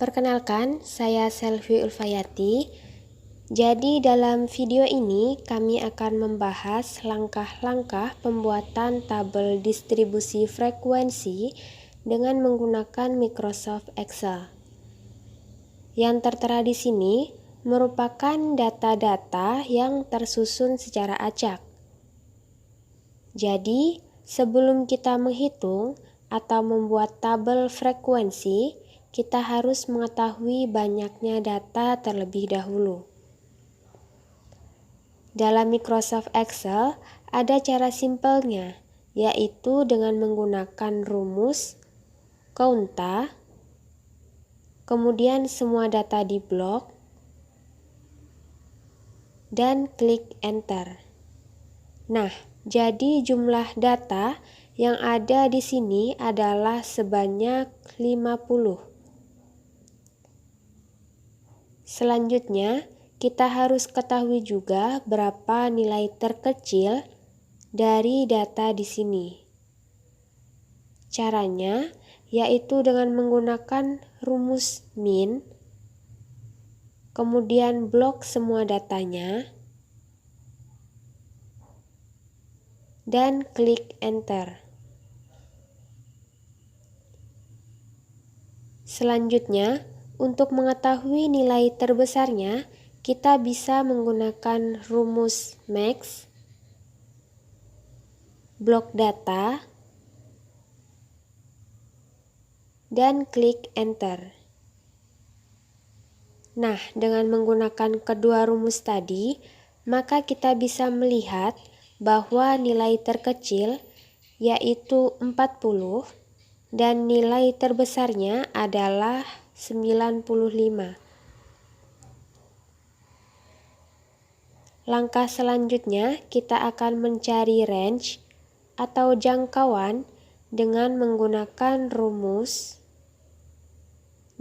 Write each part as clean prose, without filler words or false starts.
Perkenalkan, saya Selvi Ulfayati. Jadi dalam video ini kami akan membahas langkah-langkah pembuatan tabel distribusi frekuensi dengan menggunakan Microsoft Excel. Yang tertera di sini merupakan data-data yang tersusun secara acak. Jadi, sebelum kita menghitung atau membuat tabel frekuensi, kita harus mengetahui banyaknya data terlebih dahulu. Dalam Microsoft Excel ada cara simpelnya, yaitu dengan menggunakan rumus, Kounta, kemudian semua data di blok, dan klik Enter. Nah, jadi jumlah data yang ada di sini adalah sebanyak 50. Selanjutnya, kita harus ketahui juga berapa nilai terkecil dari data di sini. Caranya yaitu dengan menggunakan rumus min, kemudian blok semua datanya, dan klik Enter. Selanjutnya, untuk mengetahui nilai terbesarnya, kita bisa menggunakan rumus max, blok data, dan klik Enter. Nah, dengan menggunakan kedua rumus tadi, maka kita bisa melihat bahwa nilai terkecil yaitu 40 dan nilai terbesarnya adalah 95. Langkah selanjutnya, kita akan mencari range atau jangkauan dengan menggunakan rumus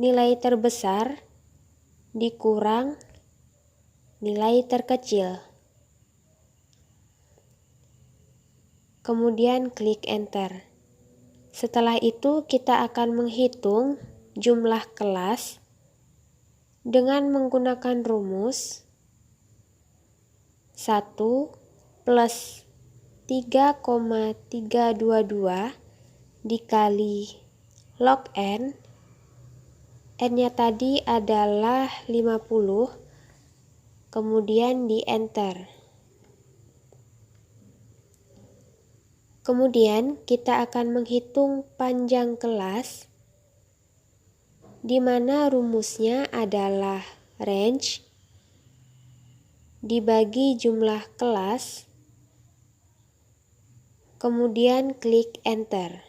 nilai terbesar dikurang nilai terkecil. Kemudian klik Enter. Setelah itu kita akan menghitung jumlah kelas dengan menggunakan rumus 1 plus 3,322 dikali log n. N-nya tadi adalah 50, kemudian di Enter. Kemudian kita akan menghitung panjang kelas, di mana rumusnya adalah range dibagi jumlah kelas, kemudian klik Enter.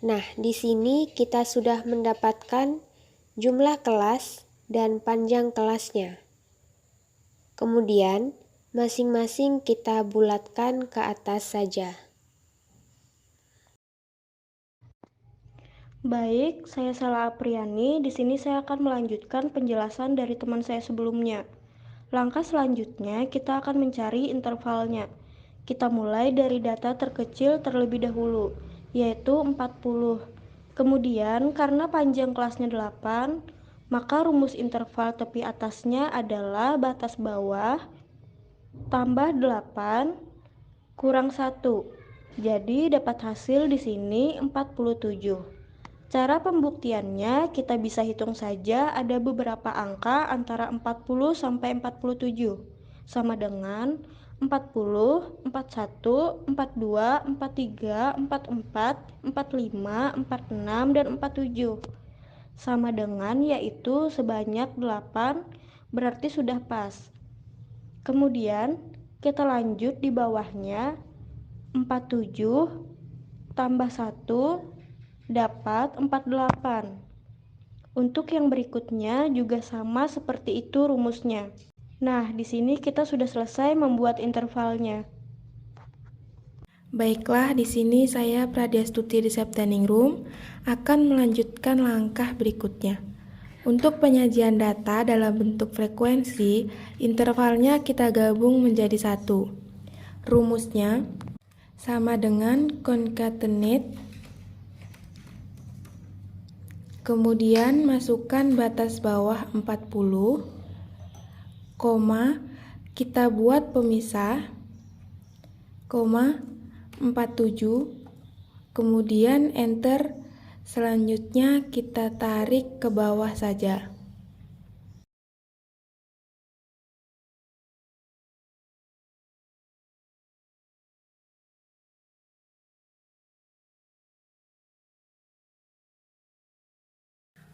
Nah, di sini kita sudah mendapatkan jumlah kelas dan panjang kelasnya. Kemudian, masing-masing kita bulatkan ke atas saja. Baik, saya Sala Apriani. Di sini saya akan melanjutkan penjelasan dari teman saya sebelumnya. Langkah selanjutnya, kita akan mencari intervalnya. Kita mulai dari data terkecil terlebih dahulu, yaitu 40. Kemudian, karena panjang kelasnya 8, maka rumus interval tepi atasnya adalah batas bawah tambah 8 kurang 1. Jadi, dapat hasil di sini 47. Cara pembuktiannya kita bisa hitung saja, ada beberapa angka antara 40 sampai 47. Sama dengan 40, 41, 42, 43, 44, 45, 46, dan 47. Sama dengan yaitu sebanyak 8, berarti sudah pas. Kemudian kita lanjut di bawahnya, 47 tambah 1 dapat 48. Untuk yang berikutnya juga sama seperti itu rumusnya. Nah, di sini kita sudah selesai membuat intervalnya. Baiklah, di sini saya Pradyastuti di Septening Room akan melanjutkan langkah berikutnya. Untuk penyajian data dalam bentuk frekuensi, intervalnya kita gabung menjadi satu. Rumusnya sama dengan concatenate Kemudian masukkan batas bawah 40, koma, kita buat pemisah, koma, 47, kemudian enter. Selanjutnya kita tarik ke bawah saja.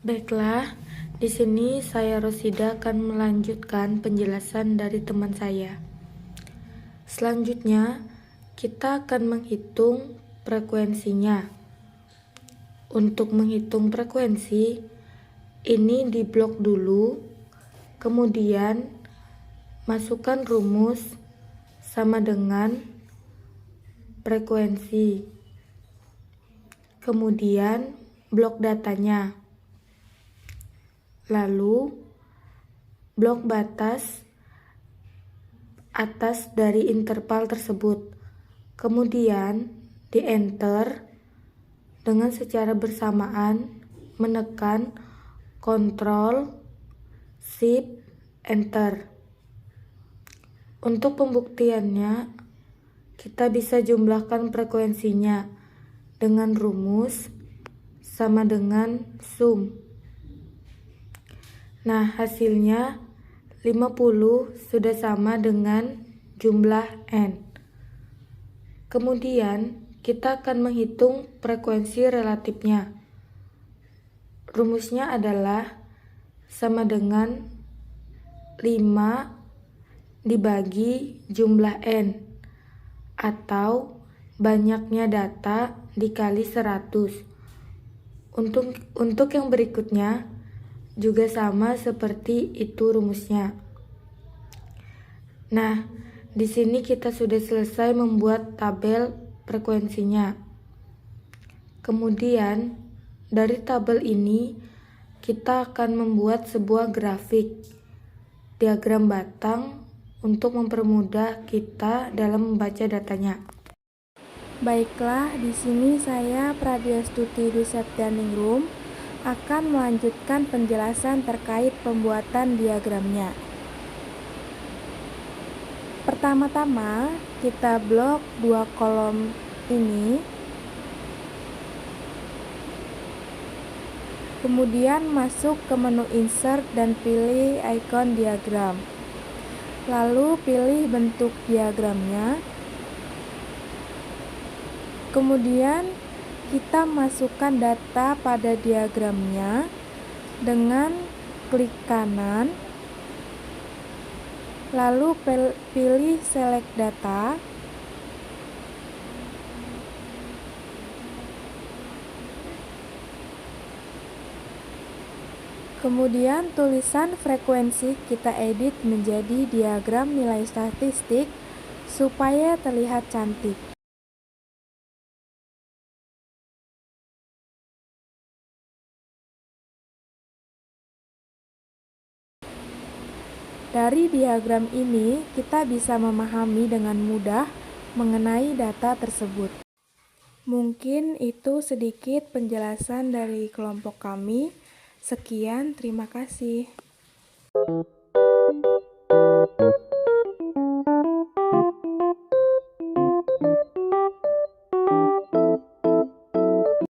Baiklah, di sini saya Rosida akan melanjutkan penjelasan dari teman saya. Selanjutnya, kita akan menghitung frekuensinya. Untuk menghitung frekuensi, ini diblok dulu, kemudian masukkan rumus sama dengan frekuensi. Kemudian blok datanya. Lalu blok batas atas dari interval tersebut. Kemudian di enter dengan secara bersamaan menekan Ctrl Shift Enter. Untuk pembuktiannya, kita bisa jumlahkan frekuensinya dengan rumus sama dengan sum. Nah, hasilnya 50 sudah sama dengan jumlah n. Kemudian kita akan menghitung frekuensi relatifnya. Rumusnya adalah sama dengan 5 dibagi jumlah n, atau banyaknya data dikali 100. Untuk yang berikutnya juga sama seperti itu rumusnya. Nah, di sini kita sudah selesai membuat tabel frekuensinya. Kemudian dari tabel ini kita akan membuat sebuah grafik diagram batang untuk mempermudah kita dalam membaca datanya. Baiklah, di sini saya Pradyastuti di Septianingrum akan melanjutkan penjelasan terkait pembuatan diagramnya. Pertama-tama, kita blok 2 kolom ini. Kemudian masuk ke menu insert dan pilih icon diagram. Lalu pilih bentuk diagramnya. Kemudian kita masukkan data pada diagramnya dengan klik kanan. Lalu pilih select data. Kemudian tulisan frekuensi kita edit menjadi diagram nilai statistik supaya terlihat cantik. Dari diagram ini, kita bisa memahami dengan mudah mengenai data tersebut. Mungkin itu sedikit penjelasan dari kelompok kami. Sekian, terima kasih.